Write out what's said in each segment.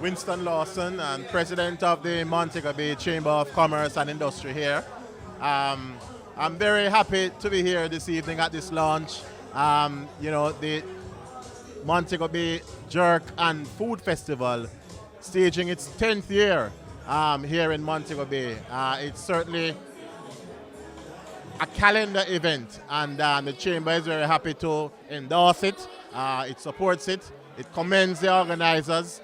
Winston Lawson, and president of the Montego Bay Chamber of Commerce and Industry here. I'm very happy to be here this evening at this launch. The Montego Bay Jerk and Food Festival staging its 10th year here in Montego Bay. It's certainly a calendar event, and the Chamber is very happy to endorse it. It supports it. It commends the organizers,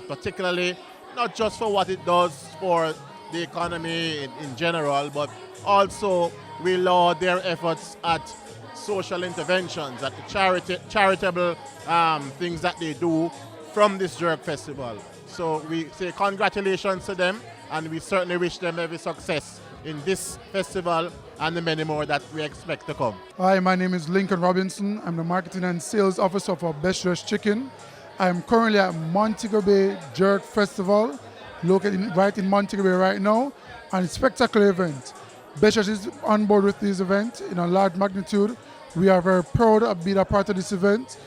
particularly not just for what it does for the economy in general, but also we laud their efforts at social interventions, at the charitable things that they do from this Jerk Festival. So we say congratulations to them, and we certainly wish them every success in this festival and the many more that we expect to come. Hi, my name is Lincoln Robinson. I'm the Marketing and Sales Officer for Best Dressed Chicken. I'm currently at Montego Bay Jerk Festival, located right in Montego Bay right now, and it's a spectacular event. Best Dressed is on board with this event in a large magnitude. We are very proud of being a part of this event.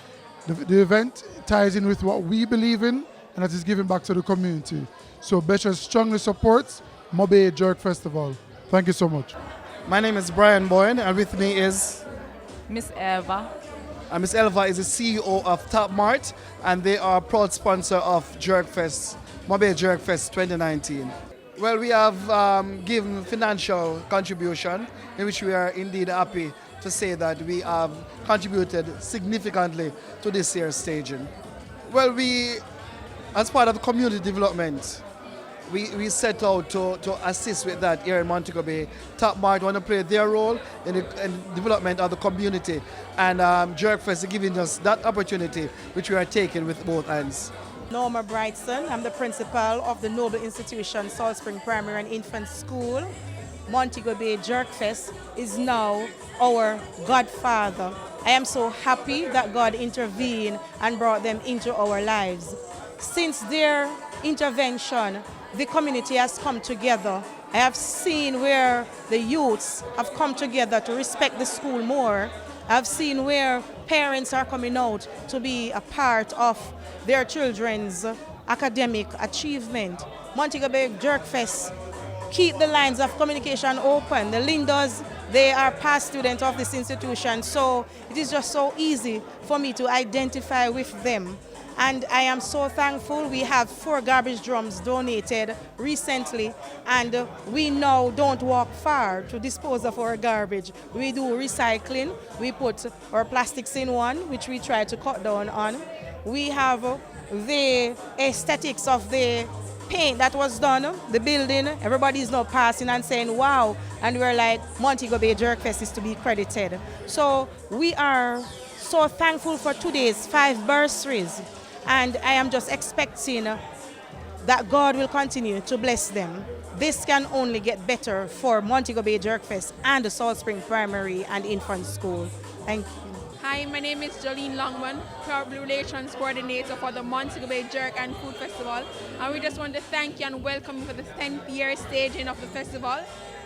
The event ties in with what we believe in, and that is giving back to the community. So Best Dressed strongly supports Mobay Jerk Festival. Thank you so much. My name is Brian Boyd, and with me is Miss Eva. Miss Elva is the CEO of Top Mart, and they are a proud sponsor of Jerk Fest, Mobay Jerk Fest 2019. Well, we have given financial contribution, in which we are indeed happy to say that we have contributed significantly to this year's staging. Well, as part of community development, we set out to assist with that here in Montego Bay. Top Mart want to play their role in the development of the community, and Jerk Fest is giving us that opportunity, which we are taking with both hands. Norma Brightson, I'm the principal of the Noble Institution Salt Spring Primary and Infant School. Montego Bay Jerk Fest is now our godfather. I am so happy that God intervened and brought them into our lives. Since their intervention, the community has come together. I have seen where the youths have come together to respect the school more. I've seen where parents are coming out to be a part of their children's academic achievement. Montego Bay Jerk Fest keep the lines of communication open. The Lindas, they are past students of this institution, so it is just so easy for me to identify with them. And I am so thankful. We have 4 garbage drums donated recently, and we now don't walk far to dispose of our garbage. We do recycling. We put our plastics in one, which we try to cut down on. We have the aesthetics of the paint that was done, the building. Everybody is now passing and saying, wow. And we're like, Montego Bay Jerk Fest is to be credited. So we are so thankful for today's 5 bursaries. And I am just expecting that God will continue to bless them. This can only get better for Montego Bay Jerk Fest and the Salt Spring Primary and Infant School. Thank you. Hi, my name is Jolene Longman, Public Relations Coordinator for the Montego Bay Jerk and Food Festival. And we just want to thank you and welcome you for the 10th year staging of the festival.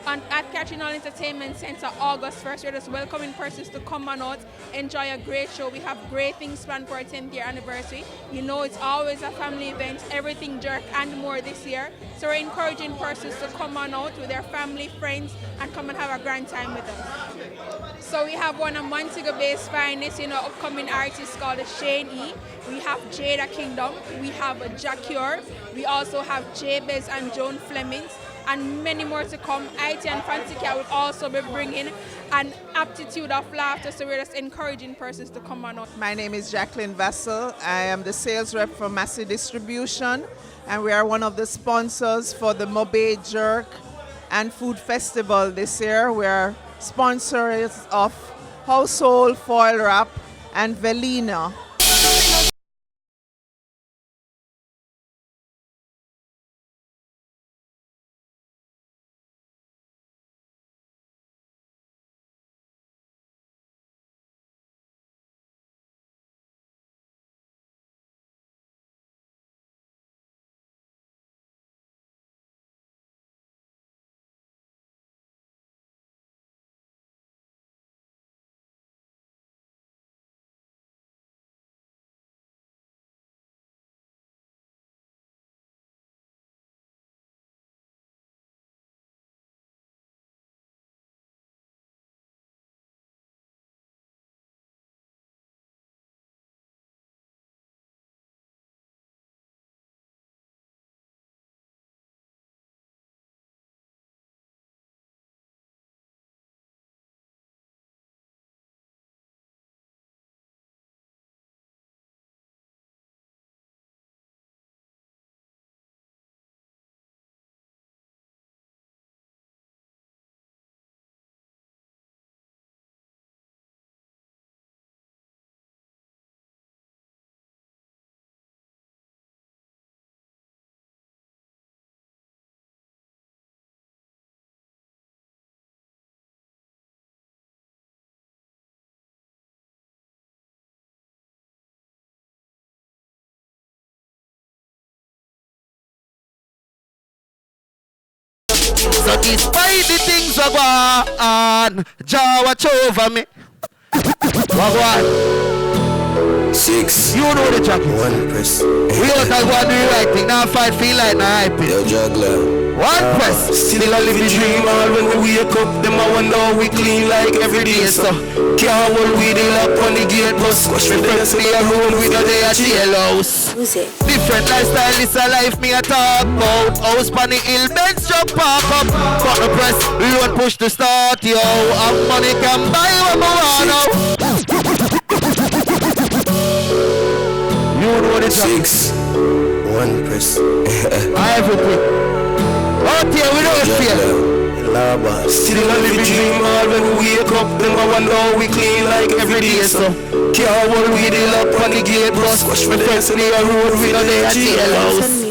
And at Catching All Entertainment Center, August 1st, we're just welcoming persons to come on out, enjoy a great show. We have great things planned for our 10th year anniversary. You know, it's always a family event, everything jerk and more this year. So we're encouraging persons to come on out with their family, friends, and come and have a grand time with us. So we have one of Montego Bay's finest, upcoming artists called Shane E. We have Jada Kingdom. We have Jacure. We also have Jabez and Joan Flemings, and many more to come. IT and Fantica will also be bringing an aptitude of laughter, so we're just encouraging persons to come on out. My name is Jacqueline Vessel. I am the sales rep for Massey Distribution, and we are one of the sponsors for the Mobay Jerk and Food Festival this year. We are sponsors of Household Foil Wrap and Velina. So despite the things I go on, Jah watch over me. What? 6. You know the jacket. 1 press. We all can go and do the right thing. Now fight feel like now hype it. Yo, juggler. 1 press. Still I live the dream all when we wake up. Them I wonder how we clean like every day. So can't hold we the lock on the gate bus. Squash me friends in the room with a day at jailhouse. Different lifestyle is a life me a talk about. House pan the hill, bench jump park up. Got the press, load push to start yo. And money can buy what me want now. You know the 6. 1 press. Everything. Out here we don't fear. Still I live the dream all when we wake up. Them I wonder how we clean like every day. So can't hold we the lock on the gate bus. Squash me friends in the road with a day at jailhouse.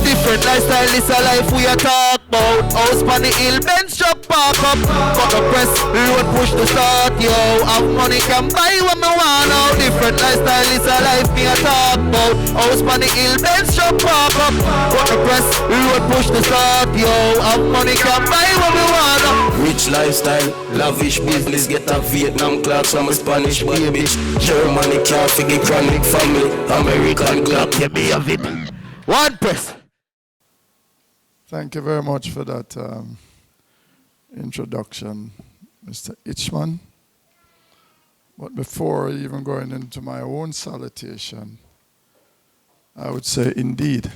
Different lifestyle is a life we a talk about. House pan the hill, bench truck park up. Got the press, load push to start yo. Have money can buy what me want now. Different lifestyle is a life we a talk about. House pan the hill, bench truck park up. Got the press, load push to start yo. Have money can buy what me want now. Rich lifestyle, lavish business. Get a Vietnam clocks from a Spanish baby. Germany can't forget chronic family. American clock, yeah, me have it. 1 press. Thank you very much for that introduction, Mr. Itchman. But before even going into my own salutation, I would say, indeed,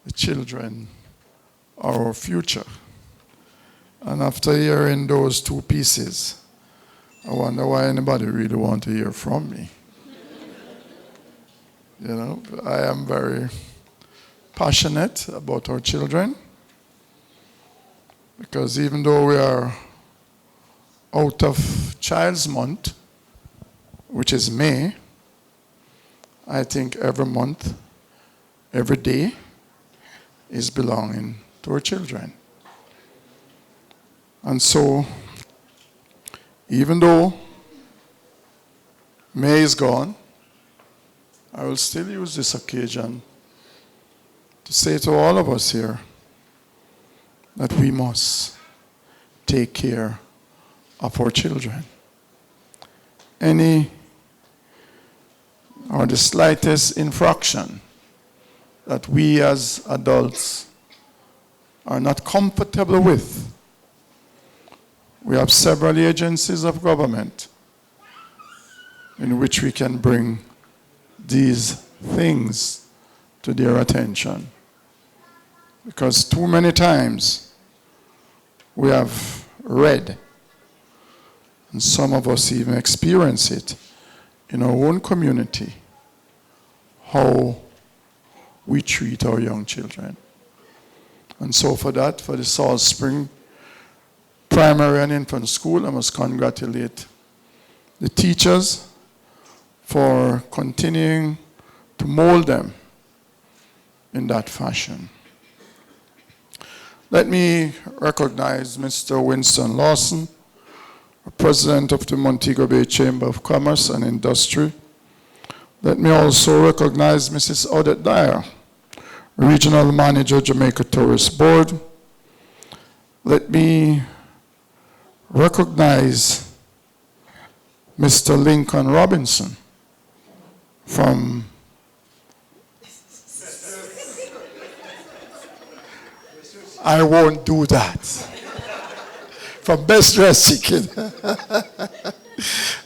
the children are our future. And after hearing those 2 pieces, I wonder why anybody really want to hear from me. You know, I am very passionate about our children, because even though we are out of Child's Month, which is May, I think every month, every day is belonging to our children. And so, even though May is gone, I will still use this occasion to say to all of us here that we must take care of our children. Any or the slightest infraction that we as adults are not comfortable with, we have several agencies of government in which we can bring these things to their attention. Because too many times we have read, and some of us even experience it in our own community, how we treat our young children. And so for that, for the Salt Spring Primary and Infant School, I must congratulate the teachers for continuing to mold them in that fashion. Let me recognize Mr. Winston Lawson, President of the Montego Bay Chamber of Commerce and Industry. Let me also recognize Mrs. Odette Dyer, Regional Manager, Jamaica Tourist Board. Let me recognize Mr. Lincoln Robinson from I won't do that. From Best Dressed Chicken.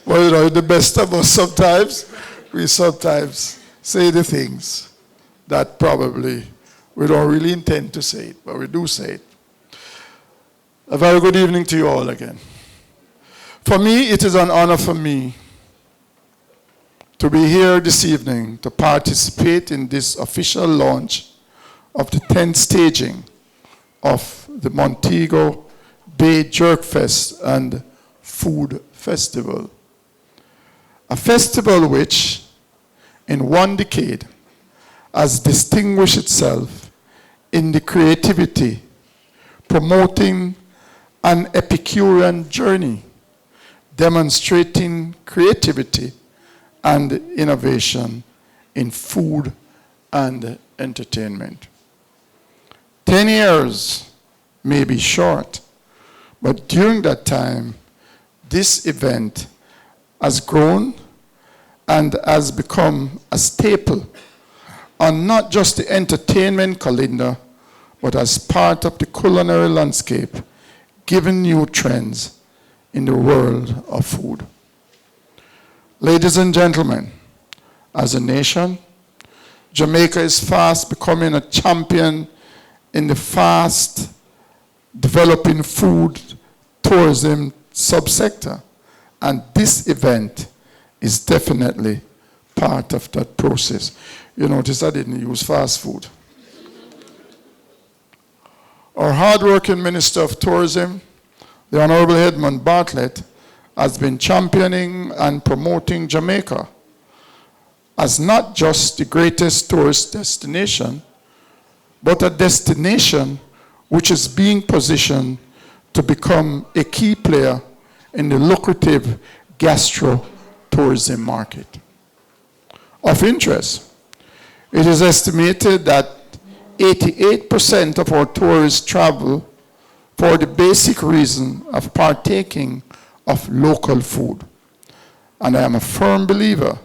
Well, you know, the best of us sometimes, we sometimes say the things that probably we don't really intend to say it, but we do say it. A very good evening to you all again. For me, it is an honor for me to be here this evening to participate in this official launch of the 10th staging of the Montego Bay Jerk Fest and Food Festival. A festival which, in 1 decade, has distinguished itself in the creativity, promoting an Epicurean journey, demonstrating creativity and innovation in food and entertainment. 10 years may be short, but during that time, this event has grown and has become a staple on not just the entertainment calendar, but as part of the culinary landscape, giving new trends in the world of food. Ladies and gentlemen, as a nation, Jamaica is fast becoming a champion in the fast developing food tourism subsector, and this event is definitely part of that process. You notice I didn't use fast food. Our hard-working Minister of Tourism, the Honorable Edmund Bartlett, has been championing and promoting Jamaica as not just the greatest tourist destination, but a destination which is being positioned to become a key player in the lucrative gastro-tourism market. Of interest, it is estimated that 88% of our tourists travel for the basic reason of partaking of local food. And I am a firm believer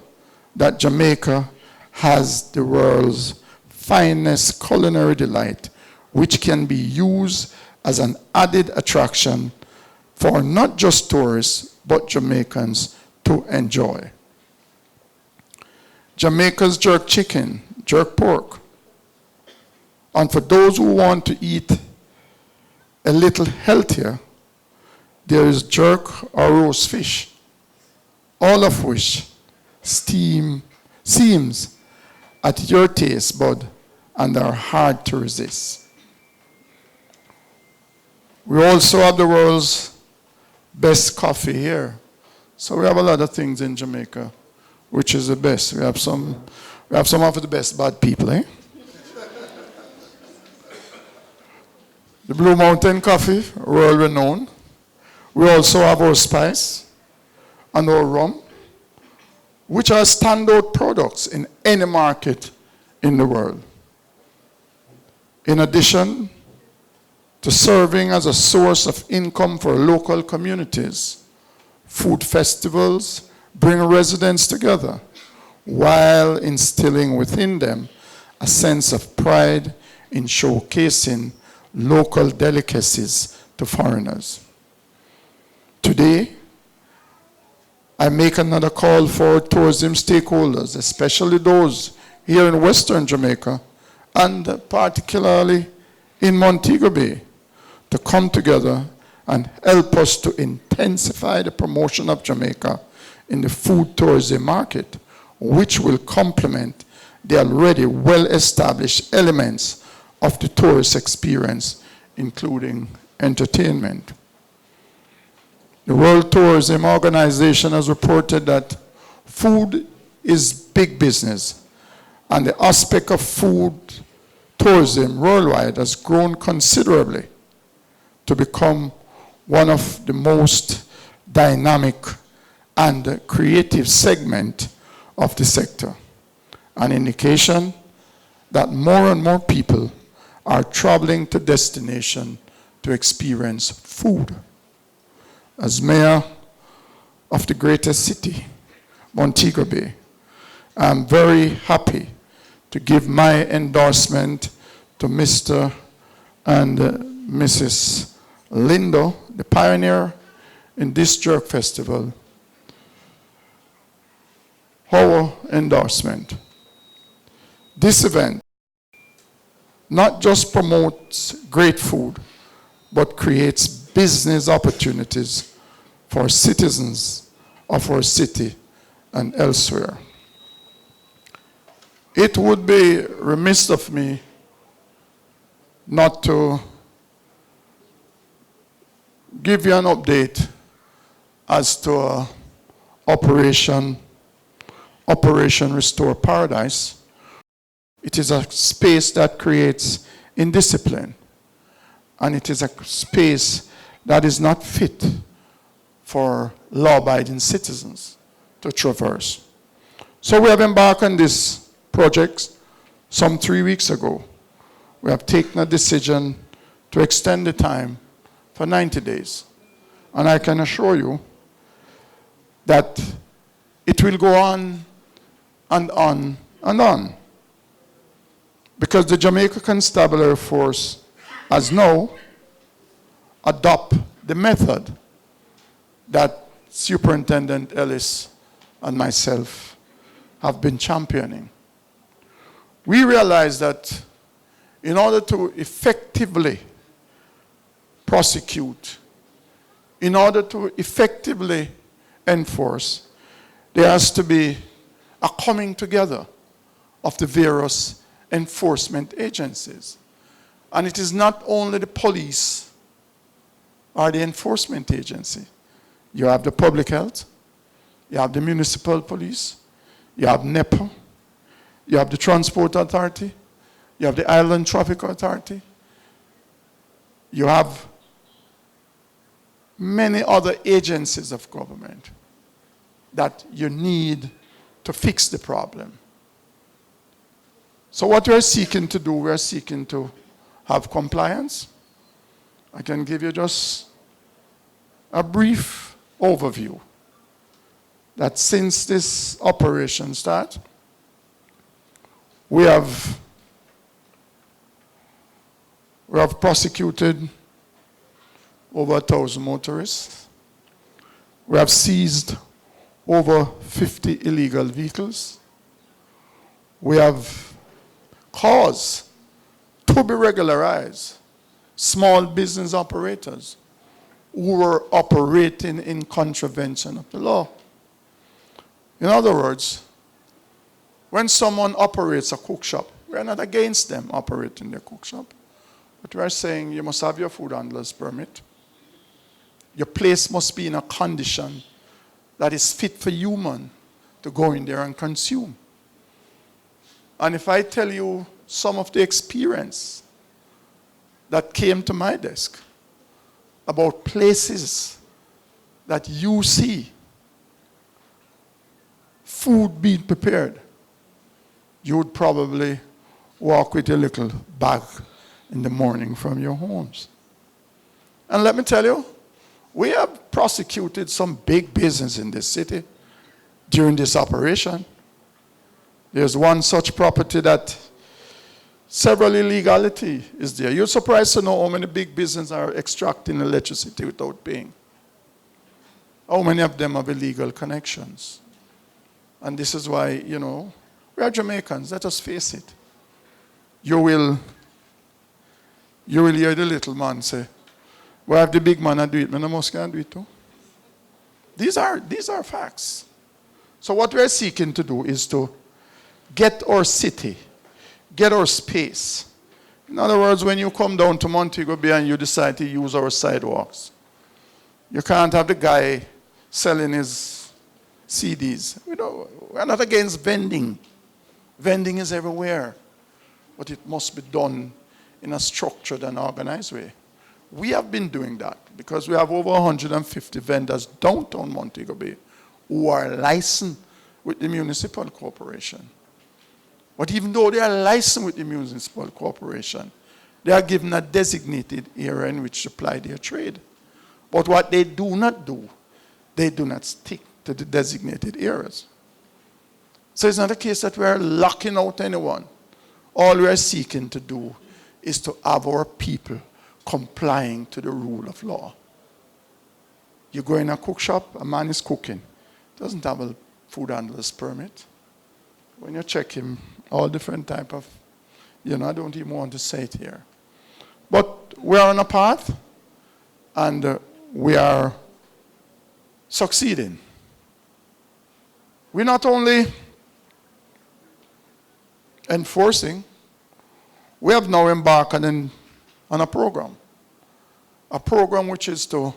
that Jamaica has the world's finest culinary delight, which can be used as an added attraction for not just tourists, but Jamaicans to enjoy. Jamaica's jerk chicken, jerk pork. And for those who want to eat a little healthier, there is jerk or roast fish, all of which seems at your taste bud and are hard to resist. We also have the world's best coffee here. So we have a lot of things in Jamaica, which is the best. We have some of the best bad people, eh? The Blue Mountain coffee, world renowned. We also have our spice and our rum, which are standout products in any market in the world. In addition to serving as a source of income for local communities, food festivals bring residents together while instilling within them a sense of pride in showcasing local delicacies to foreigners. Today, I make another call for tourism stakeholders, especially those here in Western Jamaica, and particularly in Montego Bay, to come together and help us to intensify the promotion of Jamaica in the food tourism market, which will complement the already well-established elements of the tourist experience, including entertainment. The World Tourism Organization has reported that food is big business, and the aspect of food tourism worldwide has grown considerably to become one of the most dynamic and creative segment of the sector, an indication that more and more people are traveling to destination to experience food. As mayor of the greatest city, Montego Bay, I'm very happy to give my endorsement to Mr. and Mrs. Lindo, the pioneer in this jerk festival. Our endorsement. This event not just promotes great food, but creates business opportunities for citizens of our city and elsewhere. It would be remiss of me not to give you an update as to Operation Restore Paradise. It is a space that creates indiscipline, and it is a space that is not fit for law-abiding citizens to traverse. So we have embarked on this project some 3 weeks ago. We have taken a decision to extend the time for 90 days. And I can assure you that it will go on and on and on. Because the Jamaica Constabulary Force has now adopted the method that Superintendent Ellis and myself have been championing. We realize that in order to effectively prosecute, in order to effectively enforce, there has to be a coming together of the various enforcement agencies. And it is not only the police or the enforcement agency. You have the public health, you have the municipal police, you have NEPA, you have the Transport Authority, you have the Island Traffic Authority, you have many other agencies of government that you need to fix the problem. So what we're seeking to do, we're seeking to have compliance. I can give you just a brief overview that since this operation started, we have prosecuted over 1,000 motorists. We have seized over 50 illegal vehicles. We have caused to be regularized small business operators who were operating in contravention of the law. In other words, when someone operates a cook shop, we are not against them operating their cook shop, but we are saying you must have your food handler's permit. Your place must be in a condition that is fit for human to go in there and consume. And if I tell you some of the experience that came to my desk about places that you see food being prepared, you would probably walk with a little bag in the morning from your homes. And let me tell you, we have prosecuted some big business in this city during this operation. There's one such property that several illegality is there. You're surprised to know how many big businesses are extracting electricity without paying. How many of them have illegal connections? And this is why, you know, we are Jamaicans, let us face it. You will hear the little man say, well, if the big man do it, man, the most can do it too. These are facts. So what we're seeking to do is to get our city, get our space. In other words, when you come down to Montego Bay and you decide to use our sidewalks, you can't have the guy selling his CDs. We're not against vending. Vending is everywhere. But it must be done in a structured and organized way. We have been doing that because we have over 150 vendors downtown Montego Bay who are licensed with the municipal corporation. But even though they are licensed with the municipal corporation, they are given a designated area in which to apply their trade. But what they do not do, they do not stick to the designated areas. So it's not a case that we are locking out anyone. All we are seeking to do is to have our people complying to the rule of law. You go in a cook shop, a man is cooking. Doesn't have a food handler's permit. When you check him, all different type of, I don't even want to say it here. But we're on a path, and we are succeeding. We're not only enforcing, we have now embarked on a program which is to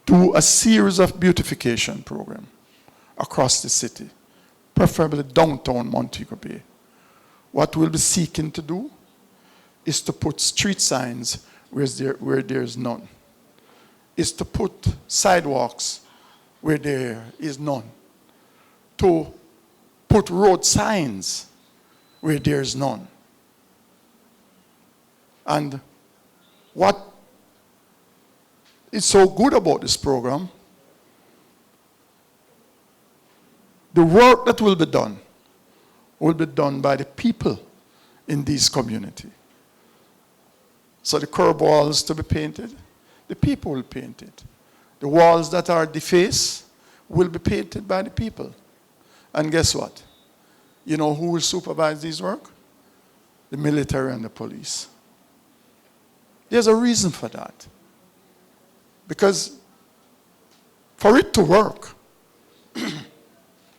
do a series of beautification program across the city, preferably downtown Montego Bay. What we'll be seeking to do is to put street signs where there's none, is to put sidewalks where there is none, to put road signs where there's none. And what is so good about this program, the work that will be done by the people in this community. So the curb walls to be painted, the people will paint it. The walls that are defaced will be painted by the people. And guess what? You know who will supervise this work? The military and the police. There's a reason for that. Because for it to work,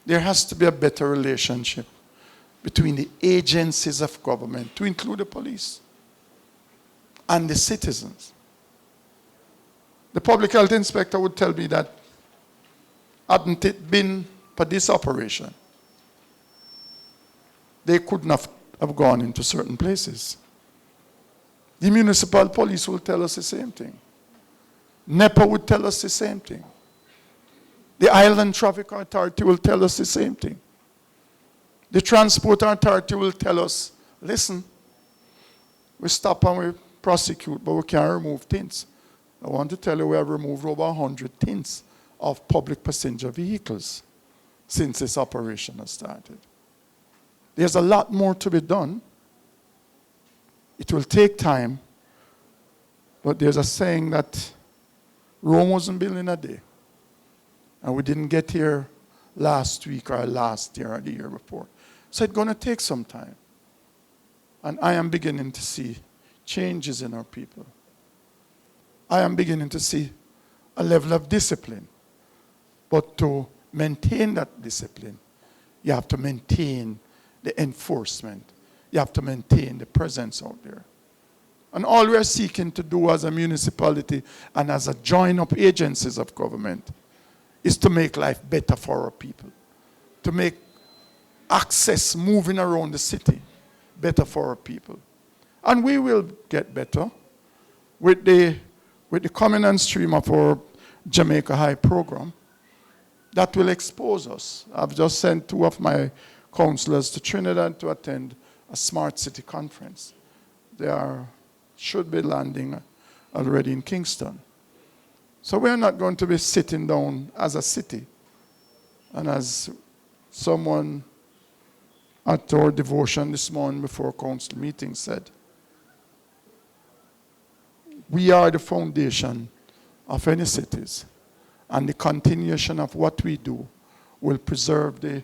there has to be a better relationship between the agencies of government, to include the police, and the citizens. The public health inspector would tell me that hadn't it been for this operation, they couldn't have gone into certain places. The municipal police will tell us the same thing. NEPA would tell us the same thing. The Island Traffic Authority will tell us the same thing. The Transport Authority will tell us, listen, we stop and we prosecute, but we can't remove tints. I want to tell you we have removed over 100 tints of public passenger vehicles since this operation has started. There's a lot more to be done. It will take time, but there's a saying that Rome wasn't built in a day. And we didn't get here last week or last year or the year before. So it's going to take some time. And I am beginning to see changes in our people. I am beginning to see a level of discipline. But to maintain that discipline, you have to maintain the enforcement. You have to maintain the presence out there. And all we are seeking to do as a municipality and as a join-up agencies of government is to make life better for our people, to make access moving around the city better for our people. And we will get better with the coming on stream of our Jamaica High program that will expose us. I've just sent 2 of my councillors to Trinidad to attend a smart city conference. They should be landing already in Kingston. So we're not going to be sitting down as a city. And as someone at our devotion this morning before council meeting said, we are the foundation of any cities. And the continuation of what we do will preserve the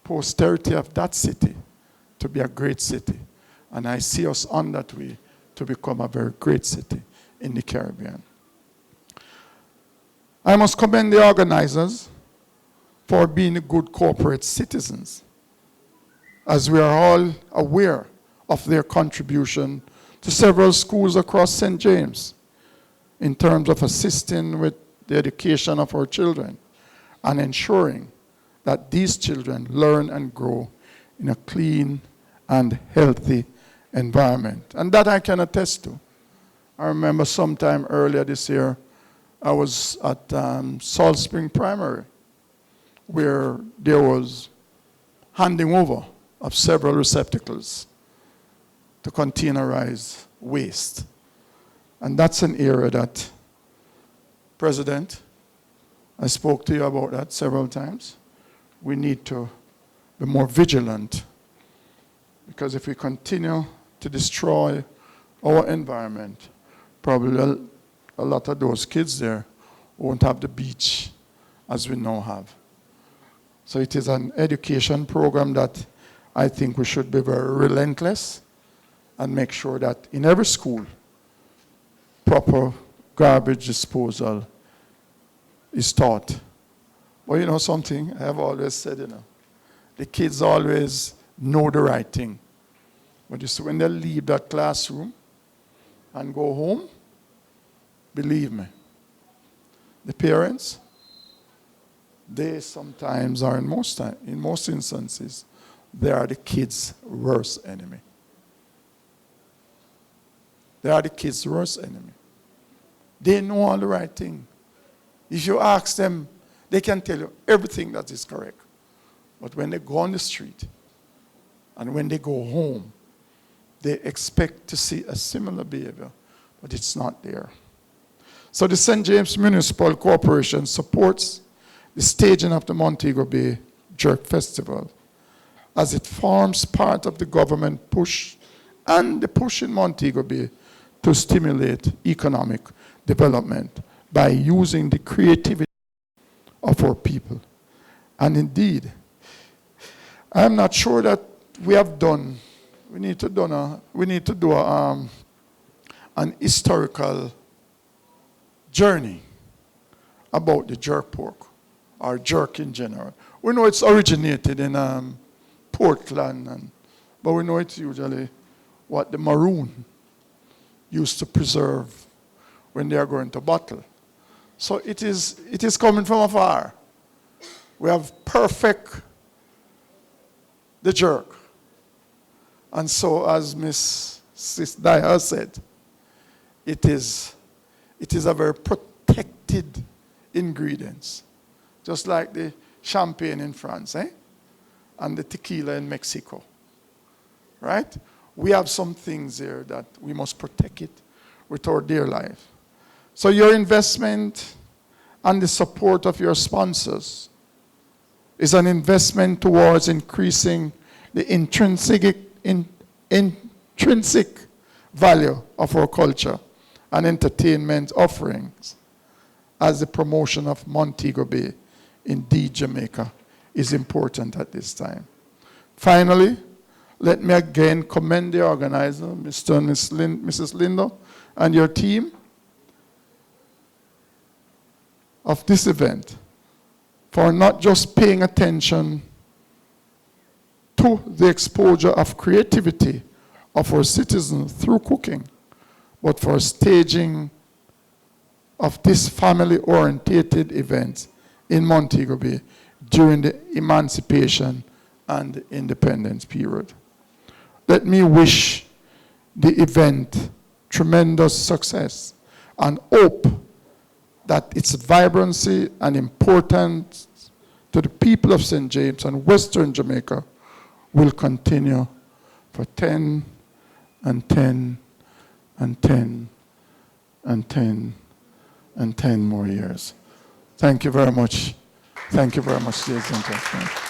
posterity of that city to be a great city. And I see us on that way to become a very great city in the Caribbean. I must commend the organizers for being good corporate citizens, as we are all aware of their contribution to several schools across St. James in terms of assisting with the education of our children and ensuring that these children learn and grow in a clean and healthy environment. And that I can attest to. I remember sometime earlier this year, I was at Salt Spring Primary, where there was handing over of several receptacles to containerize waste. And that's an area that, President, I spoke to you about that several times. We need to be more vigilant, because if we continue to destroy our environment, probably a lot of those kids there won't have the beach as we now have. So it is an education program that I think we should be very relentless and make sure that in every school, proper garbage disposal is taught. But you know something, I have always said, the kids always know the right thing. But you see, when they leave that classroom and go home, believe me, the parents, they sometimes are, in most instances, they are the kids' worst enemy. They are the kids' worst enemy. They know all the right thing. If you ask them, they can tell you everything that is correct. But when they go on the street and when they go home, they expect to see a similar behavior, but it's not there. So the St. James Municipal Corporation supports the staging of the Montego Bay Jerk Festival as it forms part of the government push and the push in Montego Bay to stimulate economic development by using the creativity of our people. And indeed, I'm not sure that we need to do an historical journey about the jerk pork, or jerk in general. We know it's originated in Portland, but we know it's usually what the Maroon used to preserve when they are going to battle. So it is coming from afar. We have perfect the jerk. And so, as Miss Dyer said, it is a very protected ingredient, just like the champagne in France, and the tequila in Mexico, right? We have some things here that we must protect it with our dear life. So your investment and the support of your sponsors is an investment towards increasing the intrinsic value of our culture and entertainment offerings, as the promotion of Montego Bay, indeed Jamaica, is important at this time. Finally, let me again commend the organizer, Mr. and Mrs. Lindo, and your team of this event for not just paying attention to the exposure of creativity of our citizens through cooking, but for staging of this family-oriented event in Montego Bay during the emancipation and independence period. Let me wish the event tremendous success and hope that its vibrancy and importance to the people of St. James and Western Jamaica will continue for 10 and 10 and 10 and 10 and 10 more years. Thank you very much. Thank you very much, ladies and gentlemen.